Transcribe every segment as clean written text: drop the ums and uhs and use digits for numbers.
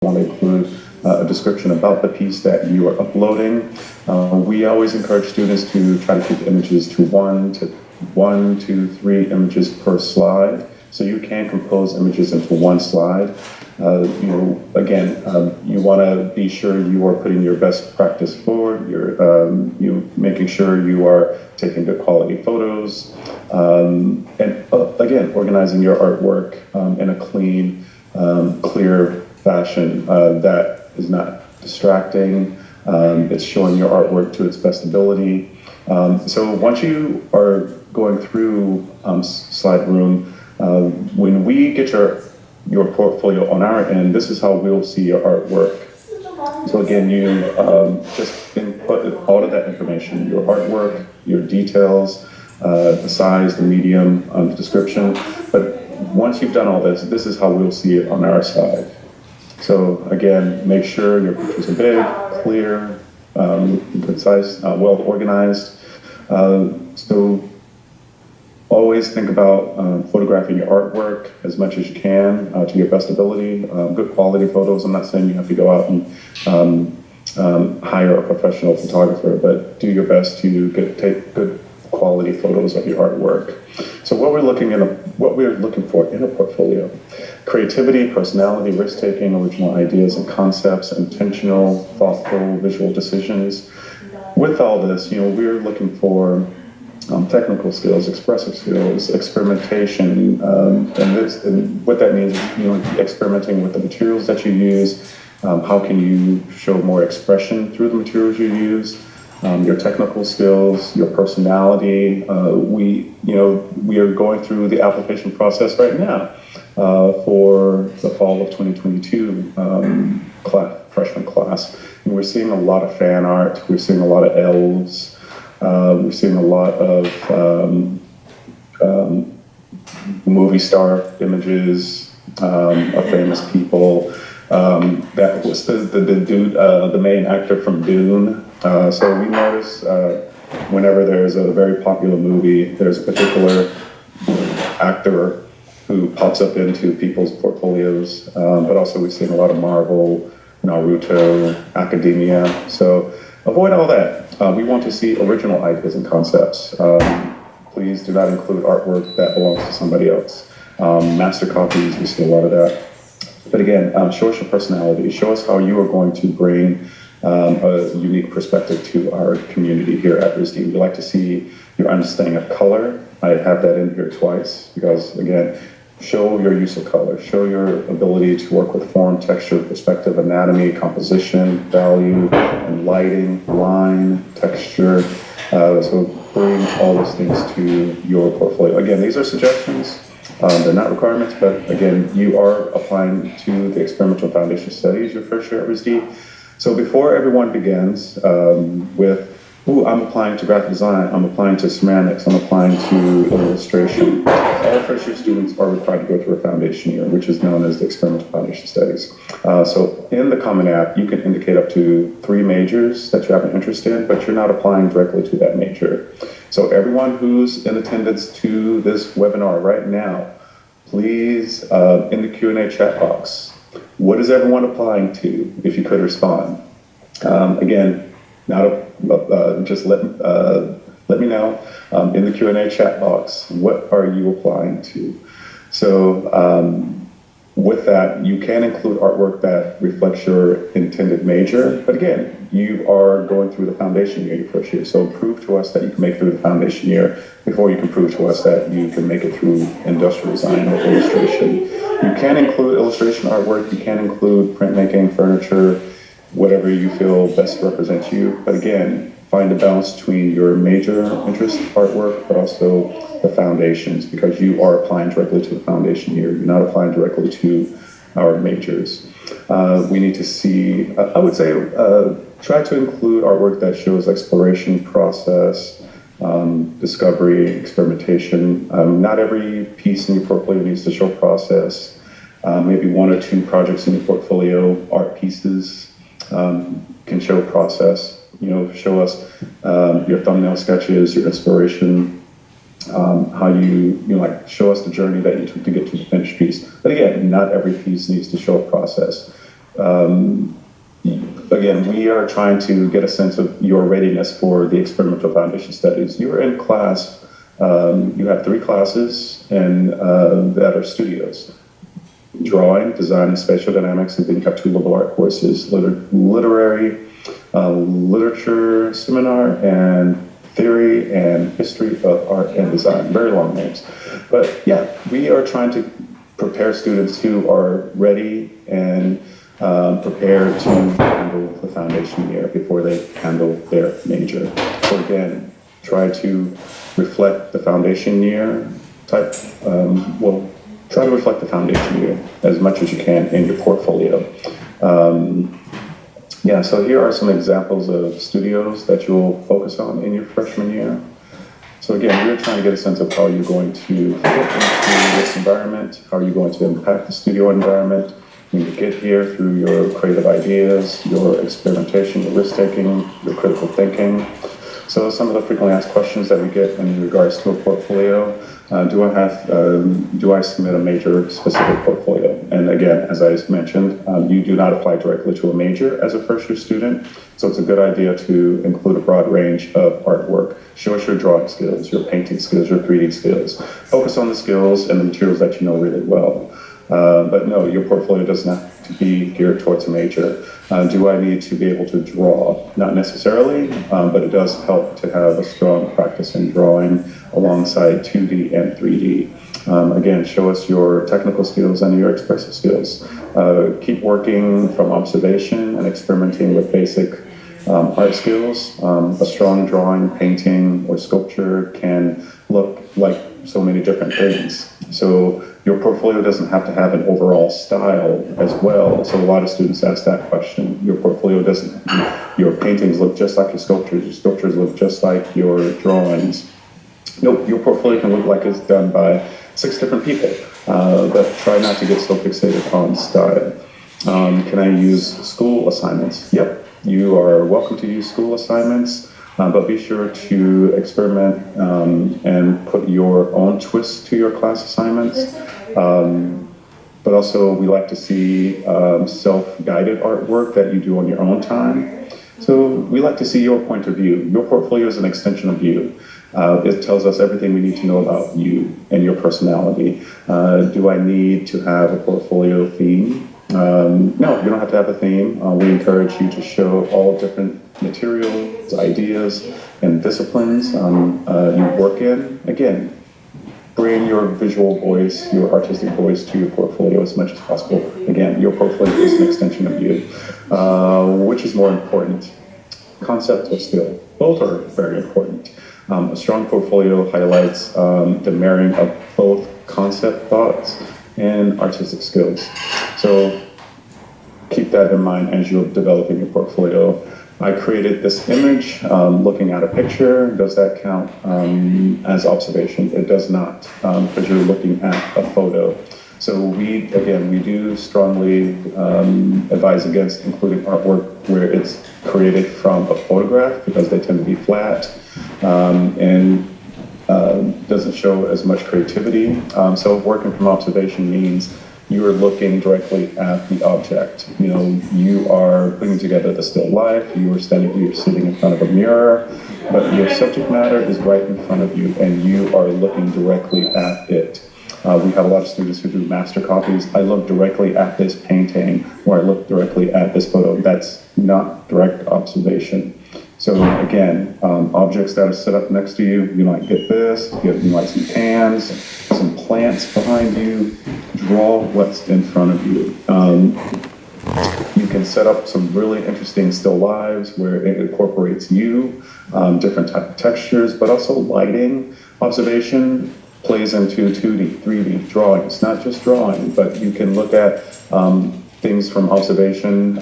want to include a description about the piece that you are uploading. We always encourage students to try to keep images to one to three images per slide. So you can compose images into one slide. You want to be sure you are putting your best practice forward. You're making sure you are taking good quality photos, and again, organizing your artwork in a clean, clear fashion that is not distracting. It's showing your artwork to its best ability. So once you are going through Slide Room, when we get your portfolio on our end, this is how we'll see your artwork. So again, you just input all of that information, your artwork, your details, the size, the medium, the description. But once you've done all this, this is how we'll see it on our side. So again, make sure your pictures are big, clear, concise, well organized. So always think about photographing your artwork as much as you can to your best ability. Good quality photos. I'm not saying you have to go out and hire a professional photographer, but do your best to take good quality photos of your artwork. So what we're looking for in a portfolio: creativity, personality, risk-taking, original ideas and concepts, intentional, thoughtful, visual decisions. With all this, we're looking for technical skills, expressive skills, experimentation, and what that means is experimenting with the materials that you use. How can you show more expression through the materials you use? Your technical skills, your personality. We are going through the application process right now for the fall of 2022 freshman class. And we're seeing a lot of fan art. We're seeing a lot of elves. We're seeing a lot of movie star images of famous people. That was the dude, the main actor from Dune. So we notice whenever there's a very popular movie, there's a particular actor who pops up into people's portfolios. But also we've seen a lot of Marvel, Naruto, academia. So avoid all that. We want to see original ideas and concepts. Please do not include artwork that belongs to somebody else. Master copies, we see a lot of that. But again, show us your personality. Show us how you are going to bring a unique perspective to our community here at RISD. We'd like to see your understanding of color. I have that in here twice because, again, show your use of color. Show your ability to work with form, texture, perspective, anatomy, composition, value, and lighting, line, texture. So bring all those things to your portfolio. Again, these are suggestions. They're not requirements, but again, you are applying to the Experimental Foundation Studies your first year at RISD. So before everyone begins with, I'm applying to graphic design, I'm applying to ceramics, I'm applying to illustration, all first year students are required to go through a foundation year, which is known as the Experimental Foundation Studies. So in the Common App, you can indicate up to 3 majors that you have an interest in, but you're not applying directly to that major. So everyone who's in attendance to this webinar right now, please, in the Q&A chat box, what is everyone applying to, if you could respond? Again, just let me know in the Q&A chat box, what are you applying to? So with that, you can include artwork that reflects your intended major, but again, you are going through the foundation year your first year, so prove to us that you can make it through the foundation year before you can prove to us that you can make it through industrial design or illustration. You can include illustration artwork, you can include printmaking, furniture, whatever you feel best represents you, but again, find a balance between your major interest artwork, but also the foundations, because you are applying directly to the foundation year. You're not applying directly to our majors. We need to see, I would say, try to include artwork that shows exploration process, discovery, experimentation. Not every piece in your portfolio needs to show process. Maybe 1 or 2 projects in your portfolio, art pieces, can show process. Show us your thumbnail sketches, your inspiration, how you show us the journey that you took to get to the finished piece. But again, not every piece needs to show a process. Again, we are trying to get a sense of your readiness for the experimental foundation studies. You're in class, you have 3 classes and that are studios. Drawing, design, and spatial dynamics, and then you have 2 liberal art courses, literary, literature seminar, and theory and history of art and design. Very long names. But yeah, we are trying to prepare students who are ready and prepared to handle the foundation year before they handle their major. So again, try to reflect the foundation year type, try to reflect the foundation year as much as you can in your portfolio. Yeah, so here are some examples of studios that you'll focus on in your freshman year. So again, we're trying to get a sense of how you're going to fit into this environment, how are you going to impact the studio environment when you get here through your creative ideas, your experimentation, your risk-taking, your critical thinking. So some of the frequently asked questions that we get in regards to a portfolio, do I submit a major specific portfolio? And again, as I mentioned, you do not apply directly to a major as a first-year student, so it's a good idea to include a broad range of artwork. Show us your drawing skills, your painting skills, your 3D skills. Focus on the skills and the materials that you know really well. But no, your portfolio doesn't have to be geared towards a major. Do I need to be able to draw? Not necessarily, but it does help to have a strong practice in drawing alongside 2D and 3D. Again, show us your technical skills and your expressive skills. Keep working from observation and experimenting with basic art skills. A strong drawing, painting, or sculpture can look like so many different things. So your portfolio doesn't have to have an overall style as well. So a lot of students ask that question. Your portfolio doesn't, your paintings look just like your sculptures look just like your drawings. No, your portfolio can look like it's done by 6 different people, but try not to get so fixated on style. Can I use school assignments? Yep, you are welcome to use school assignments, but be sure to experiment and put your own twist to your class assignments. But also we like to see self-guided artwork that you do on your own time. So we like to see your point of view. Your portfolio is an extension of you. It tells us everything we need to know about you and your personality. Do I need to have a portfolio theme? No, you don't have to have a theme. We encourage you to show all different materials, ideas, and disciplines you work in. Again, bring your visual voice, your artistic voice to your portfolio as much as possible. Again, your portfolio is an extension of you. Which is more important, concept or skill? Both are very important. A strong portfolio highlights the marrying of both concept thoughts and artistic skills. So keep that in mind as you're developing your portfolio. I created this image looking at a picture. Does that count as observation? It does not, because you're looking at a photo. So we do strongly advise against including artwork where it's created from a photograph because they tend to be flat and doesn't show as much creativity. So working from observation means you are looking directly at the object. You know, you are putting together the still life, you're sitting in front of a mirror, but your subject matter is right in front of you and you are looking directly at it. We have a lot of students who do master copies. I look directly at this painting or I look directly at this photo. That's not direct observation. So again, objects that are set up next to you, you might get this, you might see cans, some plants behind you. Draw what's in front of you. You can set up some really interesting still lives where it incorporates you, different type of textures, but also lighting. Observation plays into 2D, 3D drawing. It's not just drawing, but you can look at things from observation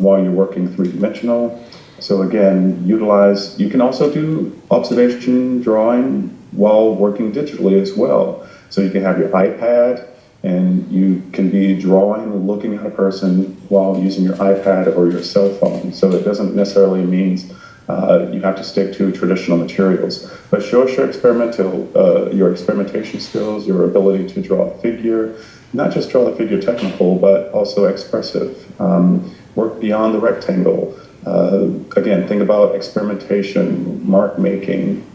while you're working 3-dimensional. So again, you can also do observation drawing while working digitally as well. So you can have your iPad and you can be drawing, looking at a person while using your iPad or your cell phone. So it doesn't necessarily mean you have to stick to traditional materials, but show us your experimentation skills, your ability to draw a figure, not just draw the figure technical, but also expressive. Work beyond the rectangle. Again, think about experimentation, mark making,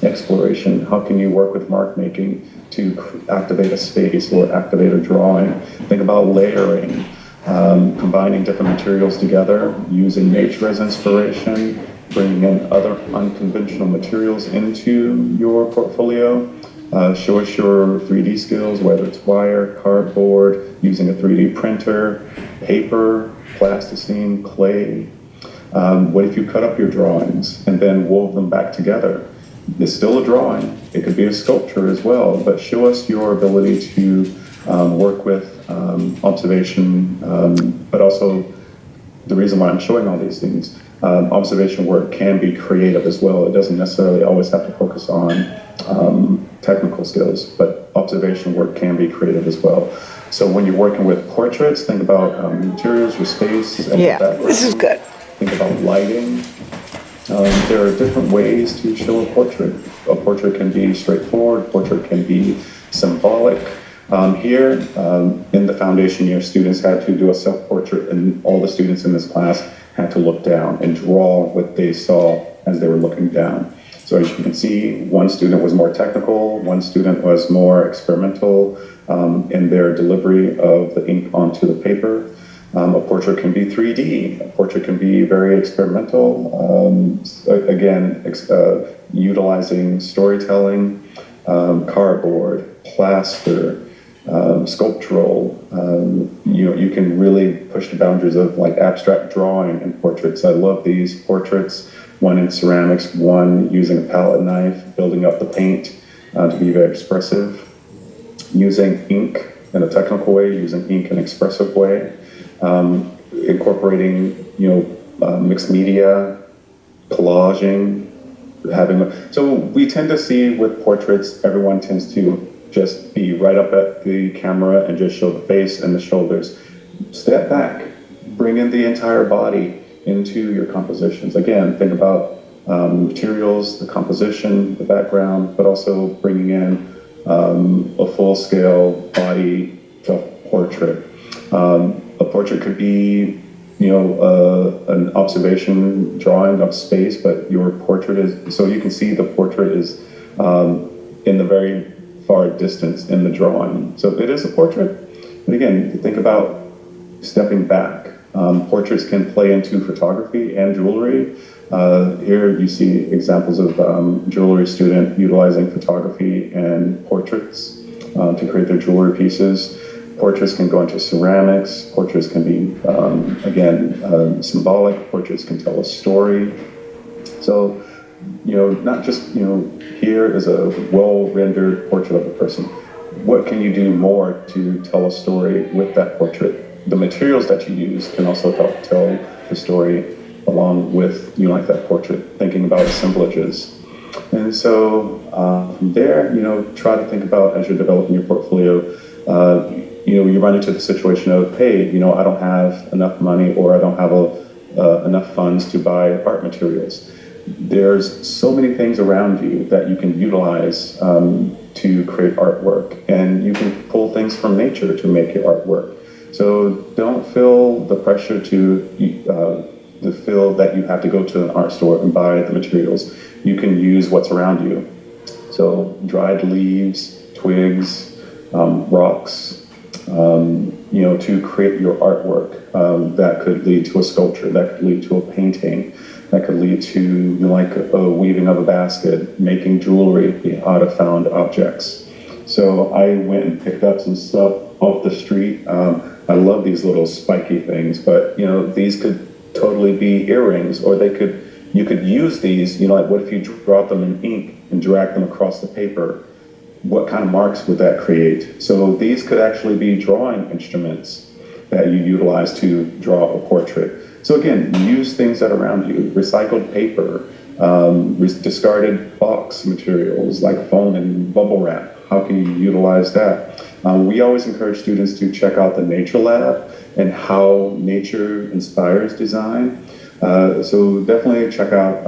exploration. How can you work with mark making to activate a space or activate a drawing? Think about layering, combining different materials together, using nature as inspiration, bringing in other unconventional materials into your portfolio. Show us your 3D skills, whether it's wire, cardboard, using a 3D printer, paper, plasticine, clay. What if you cut up your drawings and then wove them back together? It's still a drawing. It could be a sculpture as well, but show us your ability to work with observation, but also the reason why I'm showing all these things. Observation work can be creative as well. It doesn't necessarily always have to focus on technical skills, but observation work can be creative as well. So when you're working with portraits, think about materials, your space. And Yeah, this is good. Think about lighting. There are different ways to show a portrait. A portrait can be straightforward, a portrait can be symbolic. Here, in the foundation year, students had to do a self-portrait, and all the students in this class had to look down and draw what they saw as they were looking down. So as you can see, one student was more technical, one student was more experimental in their delivery of the ink onto the paper. A portrait can be 3D, a portrait can be very experimental, again, utilizing storytelling, cardboard, plaster, sculptural. You can really push the boundaries of like abstract drawing and portraits. I love these portraits, one in ceramics, one using a palette knife, building up the paint to be very expressive, using ink in a technical way, using ink in an expressive way, incorporating mixed media, collaging, so we tend to see with portraits, everyone tends to just be right up at the camera and just show the face and the shoulders. Step back, bring in the entire body into your compositions. Again, think about materials, the composition, the background, but also bringing in a full-scale body portrait. A portrait could be, an observation drawing of space, but your portrait is, so you can see the portrait is in the very far distance in the drawing. So it is a portrait, but again, think about stepping back. Portraits can play into photography and jewelry. Here you see examples of jewelry student utilizing photography and portraits to create their jewelry pieces. Portraits can go into ceramics. Portraits can be, symbolic. Portraits can tell a story. So, not just, here is a well-rendered portrait of a person. What can you do more to tell a story with that portrait? The materials that you use can also help tell the story along with, like that portrait, thinking about assemblages. And so from there, try to think about as you're developing your portfolio, you run into the situation of, hey, I don't have enough money or I don't have enough funds to buy art materials. There's so many things around you that you can utilize to create artwork, and you can pull things from nature to make your artwork. So don't feel the pressure to feel that you have to go to an art store and buy the materials. You can use what's around you. So dried leaves, twigs, rocks, to create your artwork. That could lead to a sculpture, that could lead to a painting, that could lead to like a weaving of a basket, making jewelry out of found objects. So I went and picked up some stuff off the street. I love these little spiky things, but these could totally be earrings, or you could use these, like what if you drop them in ink and drag them across the paper? What kind of marks would that create? So these could actually be drawing instruments that you utilize to draw a portrait. So again, use things that are around you. Recycled paper, discarded box materials like foam and bubble wrap. How can you utilize that? We always encourage students to check out the Nature Lab and how nature inspires design. So definitely check out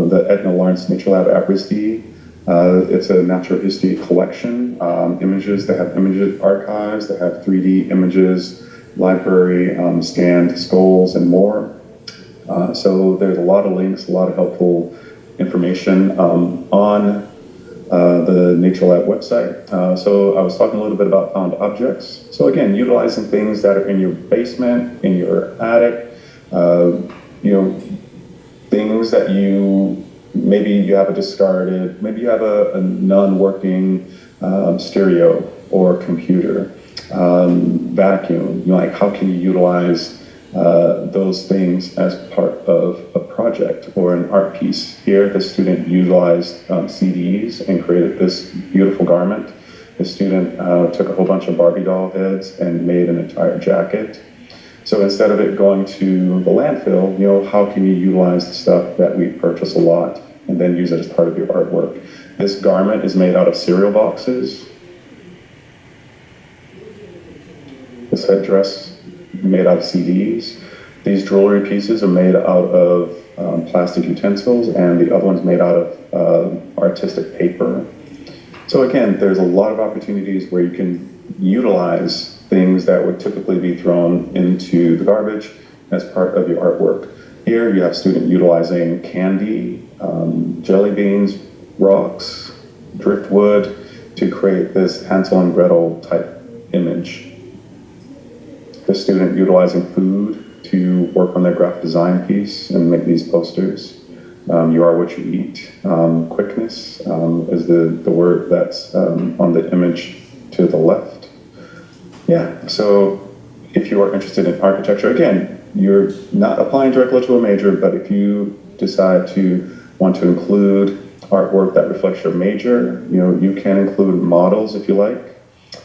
the Edna Lawrence Nature Lab at RISD. It's a natural history collection, images. They have images archives, they have 3D images, library, scanned skulls, and more. So there's a lot of links, a lot of helpful information on the Nature Lab website. So I was talking a little bit about found objects. So again, utilizing things that are in your basement, in your attic, you know, things that maybe you have a discarded, maybe you have a non-working stereo or computer, vacuum. Like, how can you utilize those things as part of a project or an art piece? Here, the student utilized CDs and created this beautiful garment. The student took a whole bunch of Barbie doll heads and made an entire jacket. So instead of it going to the landfill, how can you utilize the stuff that we purchase a lot and then use it as part of your artwork? This garment is made out of cereal boxes. This headdress made out of CDs. These jewelry pieces are made out of plastic utensils, and the other one's made out of artistic paper. So again, there's a lot of opportunities where you can utilize things that would typically be thrown into the garbage as part of your artwork. Here you have student utilizing candy, jelly beans, rocks, driftwood to create this Hansel and Gretel type image. The student utilizing food to work on their graphic design piece and make these posters. You are what you eat. Quickness is the word that's on the image to the left. Yeah, so if you are interested in architecture, again, you're not applying directly to a major, but if you decide to want to include artwork that reflects your major, you can include models if you like.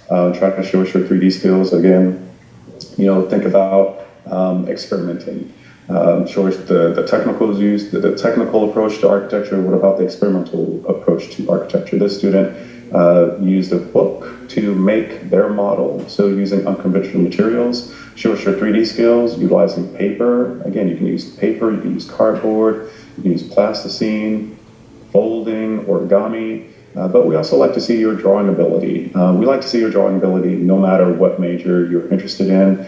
Try to show us your 3D skills. Again, think about experimenting. Show us the technical use, the technical approach to architecture. What about the experimental approach to architecture? This student used a book to make their model. So using unconventional materials. Show us your 3D skills, utilizing paper. Again, you can use paper, you can use cardboard, you can use plasticine, folding, origami. But we also like to see your drawing ability. We like to see your drawing ability no matter what major you're interested in.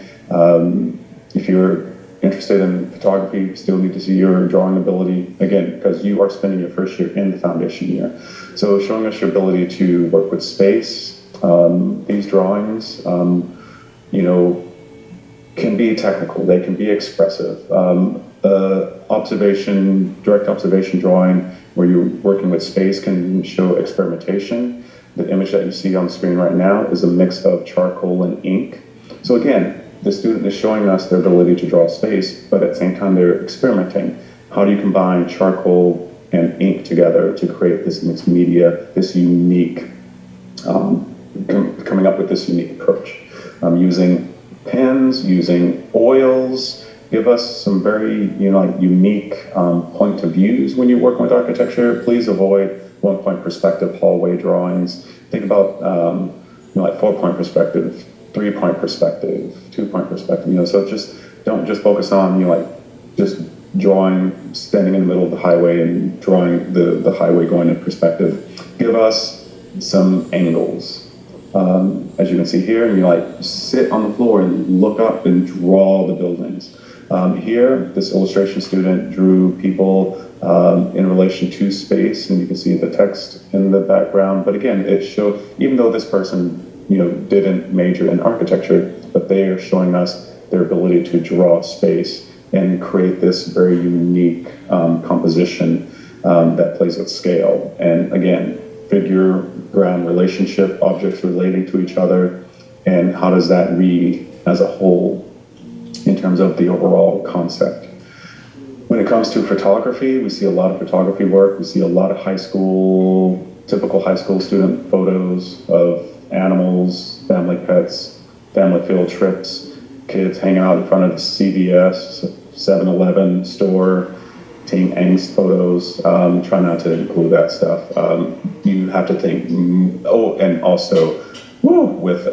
If you're interested in photography, you still need to see your drawing ability, again, because you are spending your first year in the foundation year. So showing us your ability to work with space. These drawings, can be technical, they can be expressive. Direct observation drawing where you're working with space can show experimentation. The image that you see on the screen right now is a mix of charcoal and ink. So again, the student is showing us their ability to draw space, but at the same time they're experimenting. How do you combine charcoal and ink together to create this mixed media, this unique, coming up with this unique approach? Using pens, using oils, give us some very unique point of views when you're working with architecture. Please avoid one-point perspective hallway drawings. Think about 4-point perspective, 3-point perspective, 2-point perspective. So don't just focus on just drawing, standing in the middle of the highway and drawing the highway going in perspective. Give us some angles. As you can see here, and you sit on the floor and look up and draw the buildings. Here, this illustration student drew people in relation to space, and you can see the text in the background. But again, it showed, even though this person, didn't major in architecture, but they are showing us their ability to draw space and create this very unique composition that plays with scale. And again, figure, ground, relationship, objects relating to each other, and how does that read as a whole in terms of the overall concept. When it comes to photography, we see a lot of photography work. We see a lot of typical high school student photos of animals, family pets, family field trips, kids hanging out in front of the CVS, 7-Eleven store, teen angst photos. Try not to include that stuff. You have to think, and also, with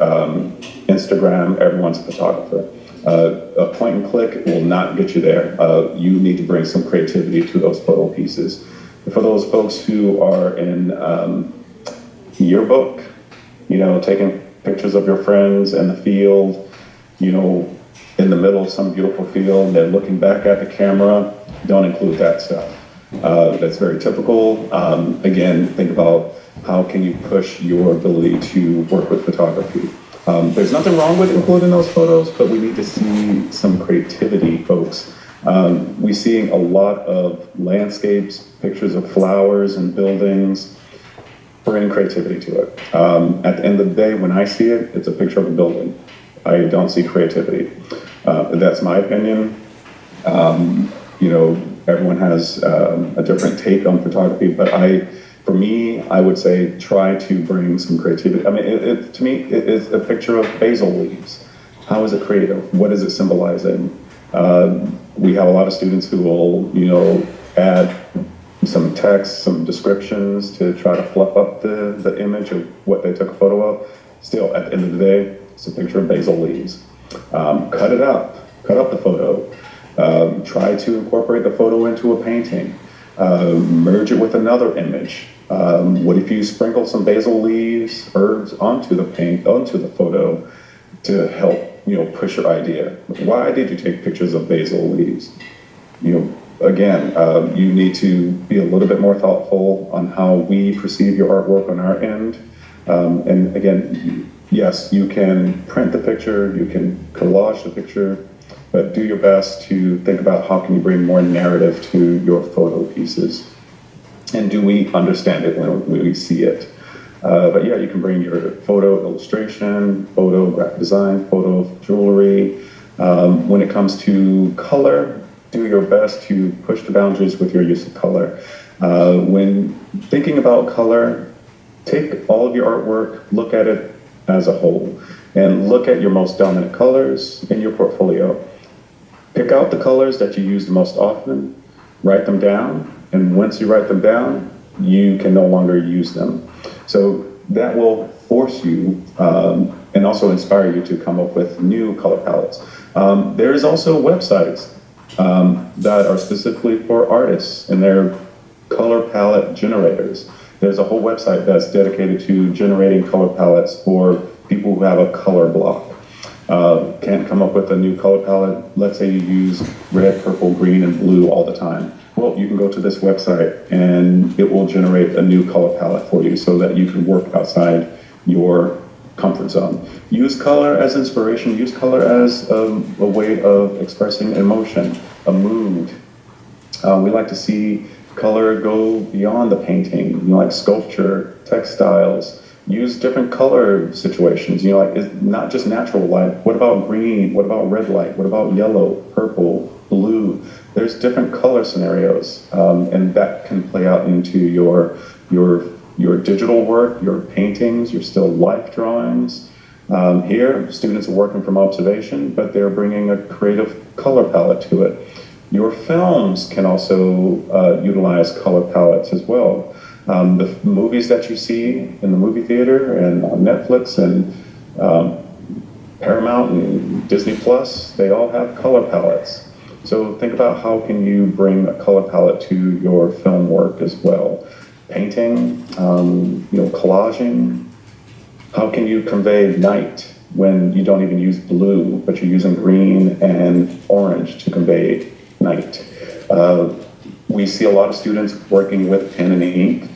Instagram, everyone's a photographer. A point and click will not get you there. You need to bring some creativity to those photo pieces. For those folks who are in yearbook, taking pictures of your friends in the field, in the middle of some beautiful field, and they're looking back at the camera, don't include that stuff. That's very typical. Again, think about how can you push your ability to work with photography. There's nothing wrong with including those photos, but we need to see some creativity, folks. We're seeing a lot of landscapes, pictures of flowers and buildings. Bring creativity to it. At the end of the day, when I see it, it's a picture of a building. I don't see creativity. That's my opinion. Everyone has a different take on photography, but for me, I would say try to bring some creativity. I mean, to me, it is a picture of basil leaves. How is it creative? What is it symbolizing? We have a lot of students who will, add some text, some descriptions to try to fluff up the image of what they took a photo of. Still, at the end of the day, it's a picture of basil leaves. Cut it up. Cut up the photo. Try to incorporate the photo into a painting. Merge it with another image. What if you sprinkle some basil leaves, herbs onto the photo to help, push your idea? Why did you take pictures of basil leaves? Again, you need to be a little bit more thoughtful on how we perceive your artwork on our end. And again, yes, you can print the picture, you can collage the picture, but do your best to think about how can you bring more narrative to your photo pieces. And do we understand it when we see it? But yeah, you can bring your photo illustration, photo graphic design, photo jewelry. When it comes to color, do your best to push the boundaries with your use of color. When thinking about color, take all of your artwork, look at it as a whole, and look at your most dominant colors in your portfolio. Pick out the colors that you use the most often, write them down, and once you write them down, you can no longer use them. So that will force you and also inspire you to come up with new color palettes. There is also websites that are specifically for artists and they're color palette generators. There's a whole website that's dedicated to generating color palettes for people who have a color block. Can't come up with a new color palette. Let's say you use red, purple, green, and blue all the time. Well, you can go to this website and it will generate a new color palette for you so that you can work outside your comfort zone. Use color as inspiration. Use color as a way of expressing emotion, a mood. We like to see color go beyond the painting, like sculpture, textiles. Use different color situations, it's not just natural light. What about green? What about red light? What about yellow, purple, blue? There's different color scenarios, and that can play out into your digital work, your paintings, your still life drawings. Here, students are working from observation, but they're bringing a creative color palette to it. Your films can also utilize color palettes as well. The movies that you see in the movie theater and on Netflix and Paramount and Disney Plus, they all have color palettes. So think about how can you bring a color palette to your film work as well. Painting, collaging. How can you convey night when you don't even use blue, but you're using green and orange to convey night? We see a lot of students working with pen and ink.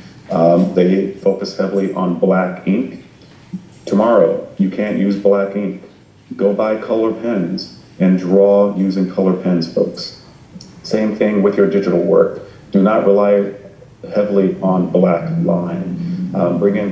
They focus heavily on black ink. Tomorrow, you can't use black ink. Go buy color pens and draw using color pens, folks. Same thing with your digital work. Do not rely heavily on black line. Bring in